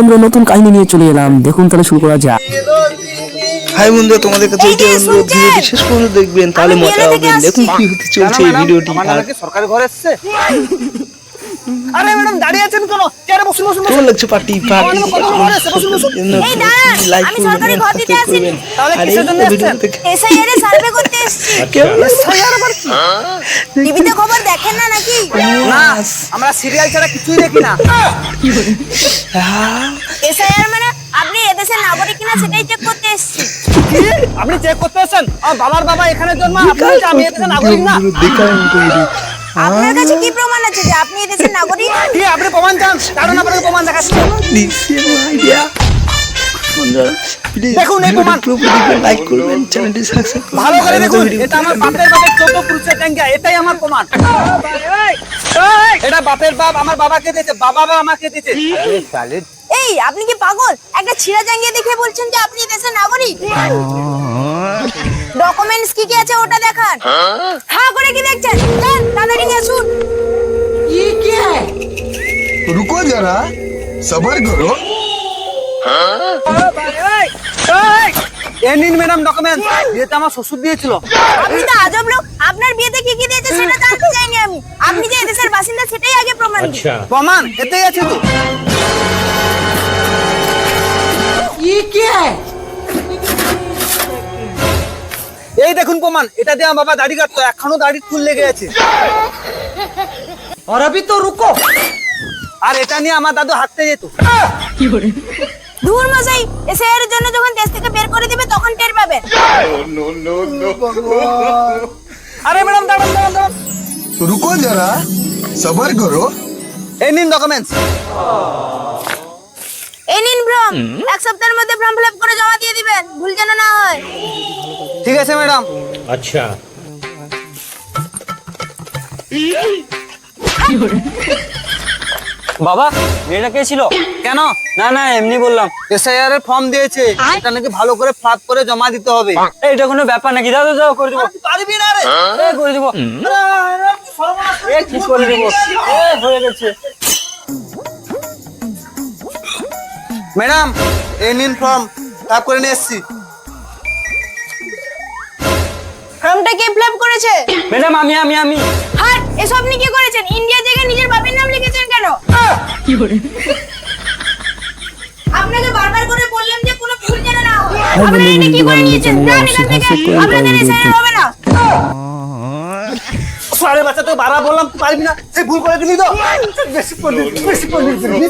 আমরা নতুন কাহিনী নিয়ে চলে এলাম, দেখুন তাহলে শুরু করা যাক। হাই বন্ধুরা, তোমাদের কাছে এইটা অনুরোধ, ভিডিওটি শেষ পর্যন্ত দেখবেন, তাহলে মজা হবে। দেখুন কি হতে চলছে এই ভিডিওটি। আমার কি সরকারি ঘর এসেছে? আরে ম্যাডাম দাঁড়িয়ে আছেন কেন? চেয়ারে বসুন বসুন কেমন লাগছে পার্টি পার্টি? এই দাঁড়ান, আমি সরকারি ঘর দিতে আসিনি। তাহলে কিসের জন্য এসেছেন? এসআইআর এর সার্ভে করতে এসেছি। এসআইআর আবার কি? টিভিতে খবর দেখেন না নাকি? না, আমরা সিরিয়াল ছাড়া কিছুই দেখি না। এসআইআর মানে আপনি এদেশের নাগরিক কিনা সেটাই চেক করতে এসেছি। কি? আপনি চেক করতে এসেছেন? আমার বাবার বাবা এখানে জন্ম, আপনি বলছেন আমি এদেশের নাগরিক না? আপনার কাছে কি প্রমাণ আছে যে আপনি এদেশের নাগরিক? কি আপনি প্রমাণ চান? কারণ আপনাকে প্রমাণ দেখাচ্ছি। দেখুন এই প্রমাণ, লাইক করবেন, চ্যানেলটি সাবস্ক্রাইব করবেন। ভালো করে দেখুন। এটা আমার বাপের বাপের 14 পুরুষের ট্যাঙ্কা, এটাই আমার প্রমাণ। এটা বাপের বাপ আমার বাবাকে দিয়েছে, বাবা আমাকে দিয়েছে। এই আপনি কি পাগল? একটা ছিঁড়া জাঙ্গিয়া দেখে বলছেন যে আপনি দেশের নাগরিক? ডকুমেন্টস কি কি আছে ওটা দেখান। হ্যাঁ করে কি দেখছেন? যান তাড়াতাড়ি নিয়ে আসুন। रुको जरा सबर करो। এ নিন ম্যাডাম ডকুমেন্ট, যেটা আমার শ্বশুর দিয়েছিল। আপনি তো আজব লোক, আপনার বিয়েতে কি কি দিয়েছে সেটা জানতে চাইনি আমি। আপনি যে এদেশের বাসিন্দা সেটাই আগে প্রমাণ দিন। প্রমাণ এতেই আছে তো। এই দেখুন প্রমাণ, এটা দিয়ে আমার বাবা দাড়ি কাটতো, এখনো দাড়ি চুল লেগে আছে। আর अभी तो रुको। আর এটা নিয়ে আমার দাদু হাঁটতে যেত। দূর মশাই, এসআইআর এর জন্য যখন দেশ থেকে বের করে দিবে তখন টের পাবেন। আরে ম্যাডাম দাঁড়ান দাঁড়ান দাঁড়ান। रुको जरा सबर करो। এই নিন ডকুমেন্টস। এই নিন ফর্ম, এক সপ্তাহের মধ্যে ফর্ম ফিল আপ করে জমা দিয়ে দিবেন, ভুল যেন না হয়। ঠিক আছে ম্যাডাম। अच्छा বাবা মেয়েটা কে ছিল? কেন? না না এমনি বললাম। এসআইআর এর ফর্ম দিয়েছে, এটা নাকি ভালো করে ফ্লাপ করে জমা দিতে হবে। এটা কোনো ব্যাপার নাকি? দাদা দাও করে দেবো। পারবি না রে? করে দেবো। ঠিক করে দেবো। হয়ে গেছে। ম্যাডাম এই নিন ফর্ম, ফ্লাপ করে নিয়ে এসেছি। ফর্মটা কে ফিল আপ করেছে? ম্যাডাম আমি হাট, এসব আপনি কি করেছেন? ইন্ডিয়া জায়গায় নিজের বাপের নাম লিখেছেন কেন? আপনাকে বারবার করে বললাম যে কোনো ভুল যেন না হয়। আপনারা এটা কি করে নিয়েছেন? যান এখান থেকে, আপনাদের এসআইআর হবে না। সারে বাচ্চা তো বারা বললাম, তুই পারবি না, সে ভুল করে দিলি তো। বেশি করে দিলি।